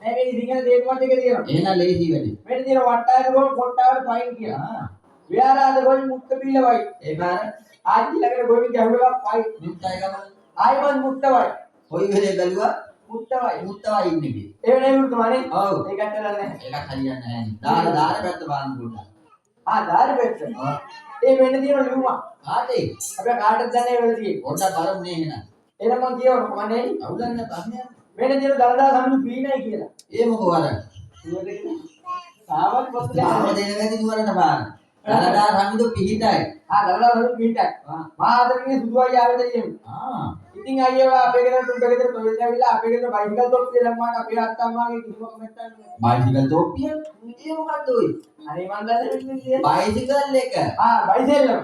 මේ ඉතින් දේතුමත් එක තියෙනවා. එහෙනම් ලේසි වැඩි. මෙන්න තියෙන වට්ටාවේ ගොල් කොට්ටාවට පයින් කියලා. විහාරාද ගොල් මුක්ත බීල වයි. ඒ පාර ආජි ළඟට ගොල් ගැහුවා පයි. මුත්තයි ගමන. ආයිමත් මුක්ත වයි. කොයි වෙලේ බැලුවා මුත්තවයි ඉන්නේ කි. ඒ වෙනේ මුතුමානේ. ඔව්. ඒකට නැහැ. ඒකත් හරියන්නේ නැහැ නේ. දාර පැත්ත බලන්න පුළුවන්. දාර පැත්ත. ඒ වෙන්නේ තියෙන ලියුමක්. කාටේ? අපේ කාටද දන්නේ වෙල තියෙන්නේ. පොඩ්ඩක් බලමු නේ එහෙනම්. එහෙනම් මම කියවන්න කමන්නේ. අවුලන්නේ පස්සේ. වෙන්නේ තියෙන දලදා සම්මු පීනයි කියලා. ඒ මොකෝ අර? සාවත් පොස්තේ ආව දෙන වැඩි දුවරට පාන. දලදා සමිදු පිහිටයි. දලදා සම්මු පිහිටයි. මා ආදරණීය සුදුවයි ආවෙද කියන්නේ. ඉතින් අයියලා අපේ ගෙදරට උඹ ගෙදර තොවිල් ඇවිල්ලා අපේ ගෙදර බයිසිකල් තොප්පිය දැම්මාට අපේ අත්තම්මාගේ කිසිම කමෙන්ට් එකක් නෑ. බයිසිකල් තොප්පිය? ඒ මොකද්ද ඔය? අනේ මන් දන්නේ නැහැ. බයිසිකල් එක. බයිසෙල්ලම.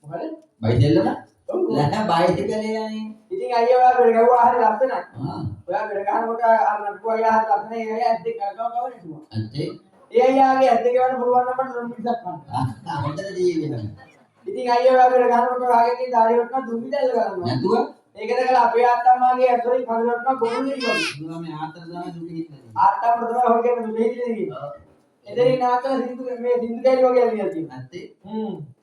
මොකද? බයිසෙල්ලම? ඔව්. නෑ බයිසිකල් එකනේ. ඉතින් අයියලා පෙර ගහුවා හරි ලස්සනයි. ඔයා පෙර ගහනකොට අර නටුවා අයියා හරි ලස්සනයි. ඒ ඇද්දේ කරකව කවන්නේ තුමා. ඇත්තේ? ඒ අයියාගේ ඇද්දේ ගවන්න පුළුවන් නම් මට දුම්බිසක් ගන්න. හොඳට දී වෙනවා. ඉතින් අයියලා පෙර ගහනකොට වාගේ දාරි වටන දුම්බිදල් ගන්නවා. නැතුව ඒකද කළා අපේ අත්තම්මාගේ ඇතුලේ කඳුලටන ගොනුනේ කිව්වා. දුවා මේ ආතර තමයි දුක හිටින්නේ. ආත්තම්ම තමයි හොගේ දුක හිටින්නේ. එදිරින් ආතල සින්දු මේ සින්දු කැලි වගේ ඇලියක් තියෙනවා. ඇත්තේ?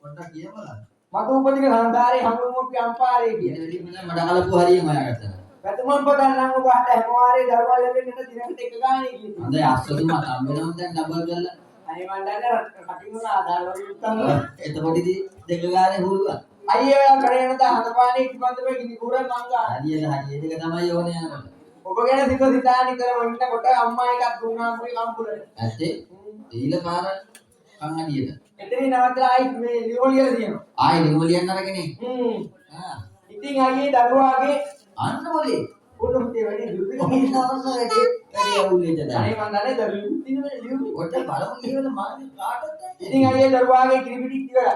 පොඩ්ඩක් කියපලා. මතු උපදින සංසාරේ හමුමුක් අම්පාරේ කියන. එදිරින් මම මඩ කලපු හරියම හොයාගත්තා. පැතුමන් පොඩක් නම් ඔබ හට හැමවාරේ දරුවා ලැබෙන්නට දිනකට එක ගානේ කියනවා. හොඳයි අස්සතුමා හම්බෙනවද දැන් ඩබල් කරලා. අනේ මන් දන්නේ කටින් ආදාර වගේ උත්තම. එතකොට ඉතින් දෙක ගානේ හුරුවා. අයියෝ කරේන ද හඳපානේ ඉක්මන්තම ගිනි කුරන් මංගා. හරියට හරියට ඒක තමයි ඕනේ යනකොට. ඔබ ගැන සිත සිතා නිතරම ඉන්නකොට අම්මා එකක් දුන්නා අපේ කම්පුලට. ඇත්තේ? දීලා පාර කන් අඩියට. එතනින් නවත්තලා ආයි මේ ලියෝලියල තියෙනවා. ආයි නියමලියන්න අරගෙන. ඉතින් අයියේ දරුවාගේ අන්න මොලේ. උඩුම්ටේ වැඩි දුරුද කොහොමද වැඩි අවුලෙද දැන්. අනේ මන් දන්නේ දරුවෝ තියෙන ලියුම්. ඔට බලමු ලියවල මානේ කාටද. ඉතින් අයියේ දරුවාගේ කිරිපිටි ඉවරයි.